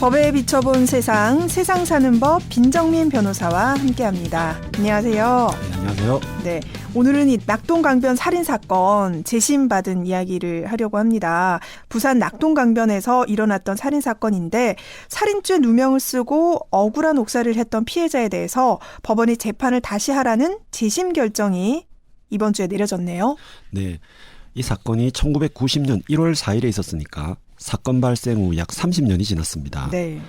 법에 비춰본 세상, 세상 사는 법 빈정민 변호사와 함께합니다. 안녕하세요. 네, 안녕하세요. 네, 오늘은 이 낙동강변 살인사건 재심받은 이야기를 하려고 합니다. 부산 낙동강변에서 일어났던 살인사건인데 살인죄 누명을 쓰고 억울한 옥살이를 했던 피해자에 대해서 법원이 재판을 다시 하라는 재심 결정이 이번 주에 내려졌네요. 네, 이 사건이 1990년 1월 4일에 있었으니까 사건 발생 후 약 30년이 지났습니다. 네.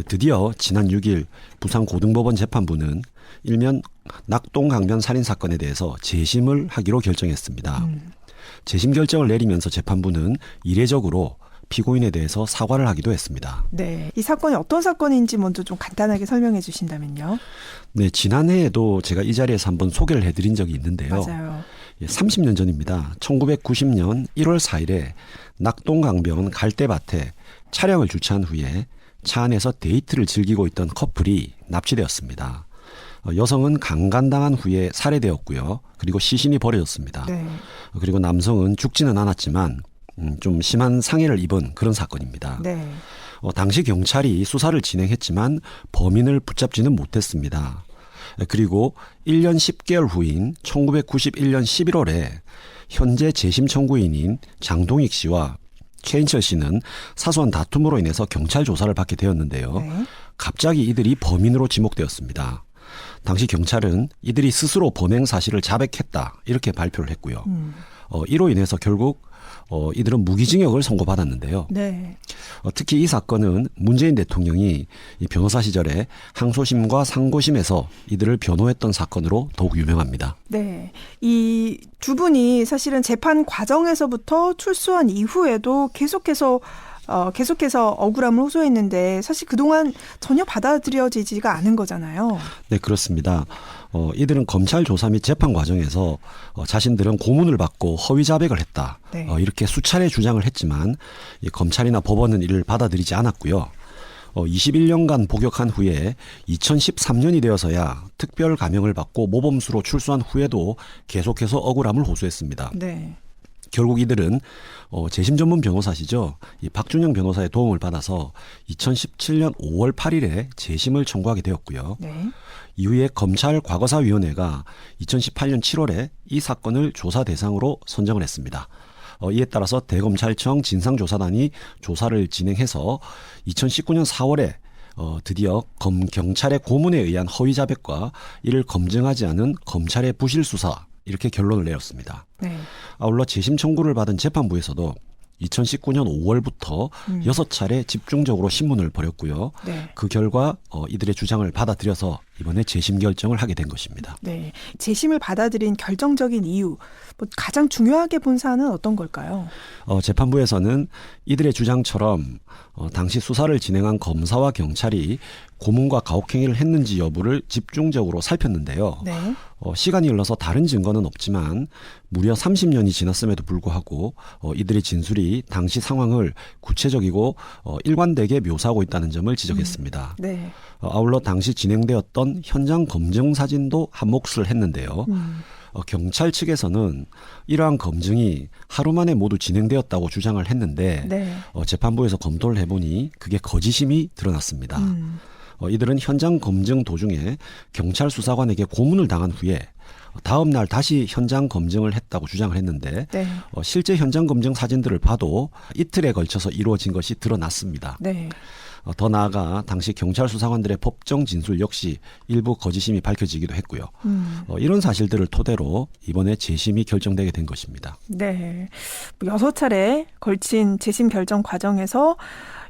드디어 지난 6일 부산고등법원 재판부는 일면 낙동강변 살인사건에 대해서 재심을 하기로 결정했습니다. 재심 결정을 내리면서 재판부는 이례적으로 피고인에 대해서 사과를 하기도 했습니다. 네, 이 사건이 어떤 사건인지 먼저 좀 간단하게 설명해 주신다면요. 네, 지난해에도 제가 이 자리에서 한번 소개를 해드린 적이 있는데요. 맞아요. 30년 전입니다. 1990년 1월 4일에 낙동강변 갈대밭에 차량을 주차한 후에 차 안에서 데이트를 즐기고 있던 커플이 납치되었습니다. 여성은 강간당한 후에 살해되었고요. 그리고 시신이 버려졌습니다. 네. 그리고 남성은 죽지는 않았지만 좀 심한 상해를 입은 그런 사건입니다. 네. 당시 경찰이 수사를 진행했지만 범인을 붙잡지는 못했습니다. 그리고 1년 10개월 후인 1991년 11월에 현재 재심 청구인인 장동익 씨와 최인철 씨는 사소한 다툼으로 인해서 경찰 조사를 받게 되었는데요. 네. 갑자기 이들이 범인으로 지목되었습니다. 당시 경찰은 이들이 스스로 범행 사실을 자백했다 이렇게 발표를 했고요. 이로 인해서 결국 이들은 무기징역을 선고받았는데요. 네. 특히 이 사건은 문재인 대통령이 이 변호사 시절에 항소심과 상고심에서 이들을 변호했던 사건으로 더욱 유명합니다. 네. 이 두 분이 사실은 재판 과정에서부터 출소한 이후에도 계속해서 억울함을 호소했는데 사실 그동안 전혀 받아들여지지가 않은 거잖아요. 네, 그렇습니다. 이들은 검찰 조사 및 재판 과정에서 자신들은 고문을 받고 허위 자백을 했다. 네. 이렇게 수차례 주장을 했지만 이 검찰이나 법원은 이를 받아들이지 않았고요. 21년간 복역한 후에 2013년이 되어서야 특별 감형을 받고 모범수로 출소한 후에도 계속해서 억울함을 호소했습니다. 네. 결국 이들은 재심 전문 변호사시죠. 이 박준영 변호사의 도움을 받아서 2017년 5월 8일에 재심을 청구하게 되었고요. 네. 이후에 검찰 과거사위원회가 2018년 7월에 이 사건을 조사 대상으로 선정을 했습니다. 이에 따라서 대검찰청 진상조사단이 조사를 진행해서 2019년 4월에 드디어 경찰의 고문에 의한 허위 자백과 이를 검증하지 않은 검찰의 부실 수사 이렇게 결론을 내렸습니다. 네. 아울러 재심 청구를 받은 재판부에서도 2019년 5월부터 6차례 집중적으로 신문을 벌였고요. 네. 그 결과 이들의 주장을 받아들여서 이번에 재심 결정을 하게 된 것입니다. 네. 재심을 받아들인 결정적인 이유, 가장 중요하게 본 사안은 어떤 걸까요? 재판부에서는 이들의 주장처럼 당시 수사를 진행한 검사와 경찰이 고문과 가혹행위를 했는지 여부를 집중적으로 살폈는데요. 네. 시간이 흘러서 다른 증거는 없지만 무려 30년이 지났음에도 불구하고 이들의 진술이 당시 상황을 구체적이고 일관되게 묘사하고 있다는 점을 지적했습니다. 네. 아울러 당시 진행되었던 현장 검증 사진도 한몫을 했는데요. 경찰 측에서는 이러한 검증이 하루 만에 모두 진행되었다고 주장을 했는데 네. 재판부에서 검토를 해보니 그게 거짓임이 드러났습니다. 이들은 현장 검증 도중에 경찰 수사관에게 고문을 당한 후에 다음 날 다시 현장 검증을 했다고 주장을 했는데 네. 실제 현장 검증 사진들을 봐도 이틀에 걸쳐서 이루어진 것이 드러났습니다. 네. 더 나아가 당시 경찰 수사관들의 법정 진술 역시 일부 거짓임이 밝혀지기도 했고요. 이런 사실들을 토대로 이번에 재심이 결정되게 된 것입니다. 네. 6차례 걸친 재심 결정 과정에서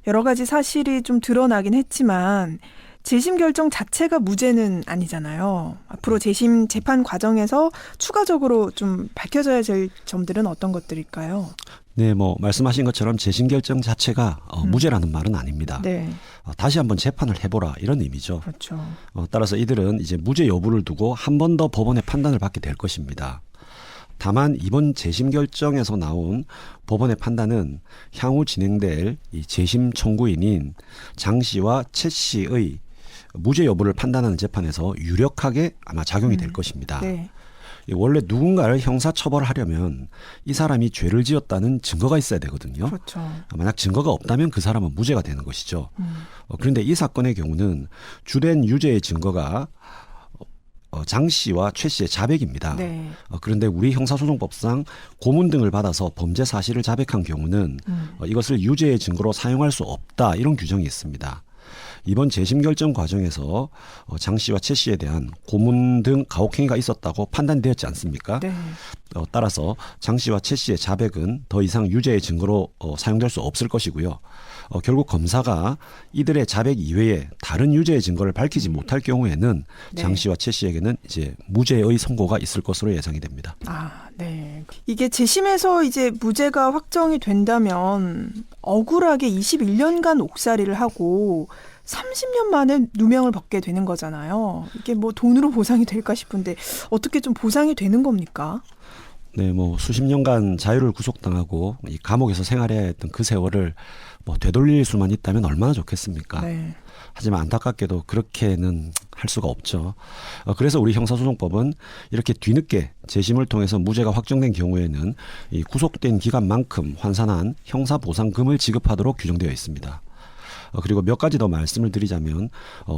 여러 가지 사실이 좀 드러나긴 했지만 재심 결정 자체가 무죄는 아니잖아요. 앞으로 재심 재판 과정에서 추가적으로 좀 밝혀져야 될 점들은 어떤 것들일까요? 네, 말씀하신 것처럼 재심 결정 자체가 무죄라는 말은 아닙니다. 네. 다시 한번 재판을 해보라 이런 의미죠. 그렇죠. 따라서 이들은 이제 무죄 여부를 두고 한 번 더 법원의 판단을 받게 될 것입니다. 다만 이번 재심 결정에서 나온 법원의 판단은 향후 진행될 이 재심 청구인인 장 씨와 최 씨의 무죄 여부를 판단하는 재판에서 유력하게 아마 작용이 될 것입니다. 네. 원래 누군가를 형사 처벌하려면 이 사람이 죄를 지었다는 증거가 있어야 되거든요. 그렇죠. 만약 증거가 없다면 그 사람은 무죄가 되는 것이죠. 그런데 이 사건의 경우는 주된 유죄의 증거가 장 씨와 최 씨의 자백입니다. 네. 그런데 우리 형사소송법상 고문 등을 받아서 범죄 사실을 자백한 경우는 이것을 유죄의 증거로 사용할 수 없다, 이런 규정이 있습니다. 이번 재심 결정 과정에서 장 씨와 최 씨에 대한 고문 등 가혹행위가 있었다고 판단되었지 않습니까? 네. 따라서 장 씨와 최 씨의 자백은 더 이상 유죄의 증거로 사용될 수 없을 것이고요. 결국 검사가 이들의 자백 이외에 다른 유죄의 증거를 밝히지 못할 경우에는 네. 장 씨와 최 씨에게는 이제 무죄의 선고가 있을 것으로 예상이 됩니다. 아, 네. 이게 재심에서 이제 무죄가 확정이 된다면 억울하게 21년간 옥살이를 하고 30년 만에 누명을 벗게 되는 거잖아요. 이게 뭐 돈으로 보상이 될까 싶은데 어떻게 좀 보상이 되는 겁니까? 네, 뭐 수십 년간 자유를 구속당하고 이 감옥에서 생활해야 했던 그 세월을 뭐 되돌릴 수만 있다면 얼마나 좋겠습니까? 네. 하지만 안타깝게도 그렇게는 할 수가 없죠. 그래서 우리 형사소송법은 이렇게 뒤늦게 재심을 통해서 무죄가 확정된 경우에는 이 구속된 기간만큼 환산한 형사보상금을 지급하도록 규정되어 있습니다. 그리고 몇 가지 더 말씀을 드리자면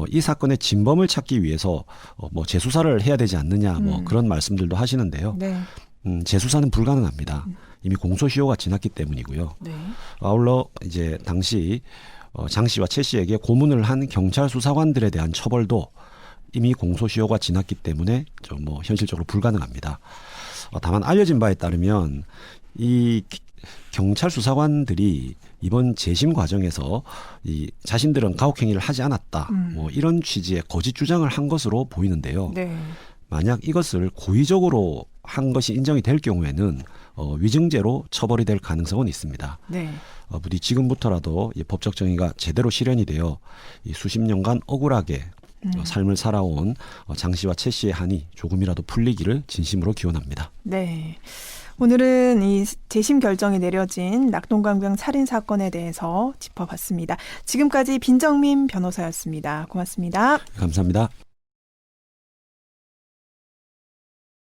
이 사건의 진범을 찾기 위해서 뭐 재수사를 해야 되지 않느냐, 뭐 그런 말씀들도 하시는데요. 네. 재수사는 불가능합니다. 이미 공소시효가 지났기 때문이고요. 네. 아울러 이제 당시 장 씨와 최 씨에게 고문을 한 경찰 수사관들에 대한 처벌도 이미 공소시효가 지났기 때문에 좀 뭐 현실적으로 불가능합니다. 다만 알려진 바에 따르면 이 경찰 수사관들이 이번 재심 과정에서 이 자신들은 가혹행위를 하지 않았다, 뭐 이런 취지의 거짓 주장을 한 것으로 보이는데요. 네. 만약 이것을 고의적으로 한 것이 인정이 될 경우에는 위증죄로 처벌이 될 가능성은 있습니다. 네. 부디 지금부터라도 이 법적 정의가 제대로 실현이 되어 이 수십 년간 억울하게 삶을 살아온 장 씨와 최 씨의 한이 조금이라도 풀리기를 진심으로 기원합니다. 네. 오늘은 이 재심 결정이 내려진 낙동강변 살인 사건에 대해서 짚어봤습니다. 지금까지 빈정민 변호사였습니다. 고맙습니다. 감사합니다.